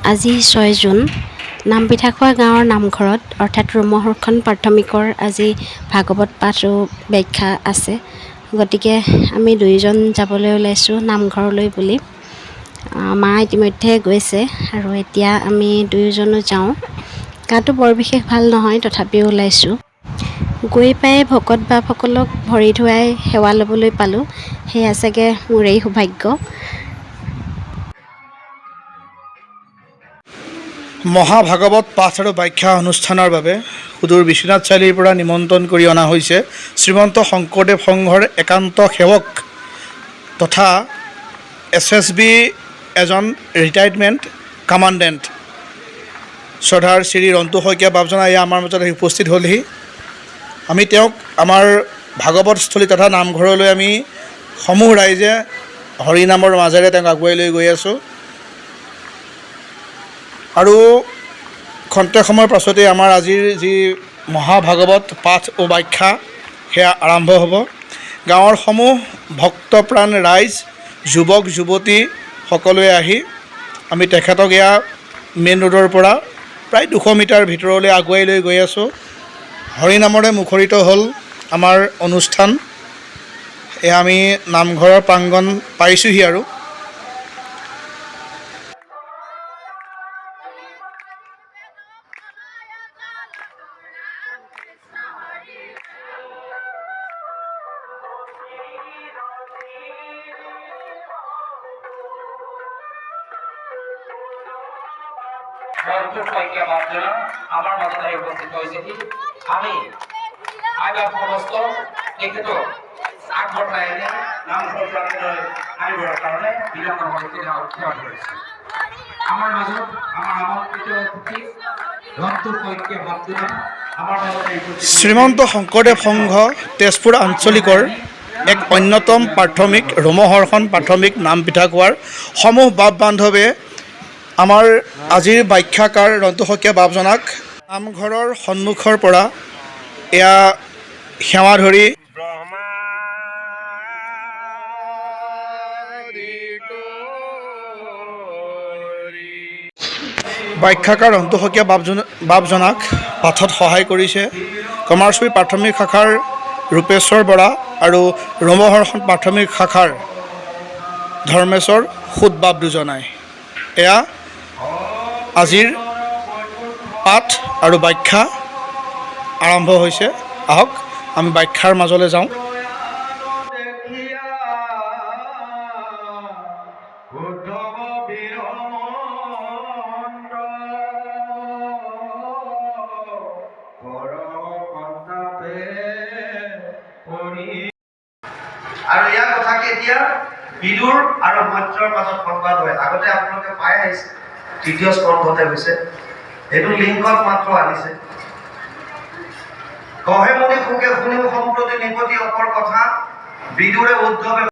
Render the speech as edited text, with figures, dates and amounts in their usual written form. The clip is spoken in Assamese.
আজি 6 জুন নামপিঠাখোৱা গাঁৱৰ নামঘৰত অৰ্থাৎ ৰোমহৰ্ষণ প্ৰাথমিকৰ আজি ভাগৱত পাঠ আৰু ব্যাখ্যা আছে। গতিকে আমি দুয়োজন যাবলৈ ওলাইছোঁ নামঘৰলৈ বুলি। মা ইতিমধ্যে গৈছে আৰু এতিয়া আমি দুয়োজনো যাওঁ। গাটো বৰ বিশেষ ভাল নহয়, তথাপিও ওলাইছোঁ। গৈ পাই ভকত বাপসকলক ভৰি ধুৱাই সেৱা ল'বলৈ পালোঁ, সেয়া চাগে মোৰেই সৌভাগ্য। মহাভাগৱত পাঠ আৰু ব্যাখ্যা অনুষ্ঠানৰ বাবে সুদূৰ বিশ্বনাথ চাৰিআলিৰ পৰা নিমন্ত্ৰণ কৰি অনা হৈছে শ্ৰীমন্ত শংকৰদেৱ সংঘৰ একান্ত সেৱক তথা SSB এজন ৰিটায়াৰমেণ্ট কামাণ্ডেণ্ট শ্ৰদ্ধাৰ শ্ৰী ৰন্তু শইকীয়া বাপজনা এয়া আমাৰ মাজত আহি উপস্থিত হ'লহি। আমি তেওঁক আমাৰ ভাগৱতস্থলী তথা নামঘৰলৈ আমি সমূহ ৰাইজে হৰিনামৰ মাজেৰে তেওঁক আগুৱাই লৈ গৈ আছোঁ আৰু খন্তেক সময়ৰ পাছতেই আমাৰ আজিৰ যি মহাভাগৱত পাঠ ও ব্যাখ্যা সেয়া আৰম্ভ হ'ব। গাঁৱৰ সমূহ ভক্তপ্ৰাণ ৰাইজ, যুৱক যুৱতী সকলোৱে আহি আমি তেখেতক এয়া মেইন ৰোডৰ পৰা প্ৰায় 200 মিটাৰ ভিতৰলৈ আগুৱাই লৈ গৈ আছোঁ। হৰিনামৰে মুখৰিত হ'ল আমাৰ অনুষ্ঠান। এয়া আমি নামঘৰৰ প্ৰাংগণ পাইছোঁহি আৰু ৰন্তু শইকীয়া বাপজনা আমাৰ মাজত আহি উপস্থিত হৈছেহি। আমি আইবা সমস্ত তেখেতক আগবঢ়াই আনি নামঘৰ প্ৰাংগণলৈ আনিবৰ কাৰণে বিলম্ব ক্ষমা কৰিছোঁ। আমাৰ মাজত আমাৰ আমন্ত্ৰিত অতিথি ৰন্তু শইকীয়া বাপজনা আমাৰ মাজত আহি উপস্থিত। শ্ৰীমন্ত শংকৰদেৱ সংঘ তেজপুৰ আঞ্চলিকৰ এক অন্যতম প্ৰাথমিক ৰোমহৰ্ষণ প্ৰাথমিক নামপিঠাখোৱাৰ সমূহ বাপ বান্ধৱে আমাৰ আজিৰ ব্যাখ্যাকাৰ ৰন্তু শইকীয়া বাপজনাক নামঘৰৰ সন্মুখৰ পৰা এয়া সেৱা ধৰি ব্যাখ্যাকাৰ ৰন্তু শইকীয়া বাপজনাক পাঠত সহায় কৰিছে কমাৰচুৰি প্ৰাথমিক শাখাৰ ৰূপেশ্বৰ বৰা আৰু ৰোমহৰ্ষণ প্ৰাথমিক শাখাৰ ধৰ্মেশ্বৰ সুত বাপ দুজনাই। এয়া আজিৰ পাঠ আৰু ব্যাখ্যা আৰম্ভ হৈছে। আহক আমি ব্যাখ্যাৰ মাজলৈ যাওঁ। আৰু ইয়াৰ কথাকে এতিয়া বিদুৰ আৰু মৈত্ৰৰ মাজত সংবাদ হয়। আগতে আপোনালোকে পাই আহিছে, তৃতীয় স্কন্ধতে হৈছে, এইটো লিংকত মাত্ৰ আনিছে। কহে মুনি সুখে শুনিও সম্প্ৰতি নিপতি অপৰ কথা, বিদুৰে উদ্ধৱে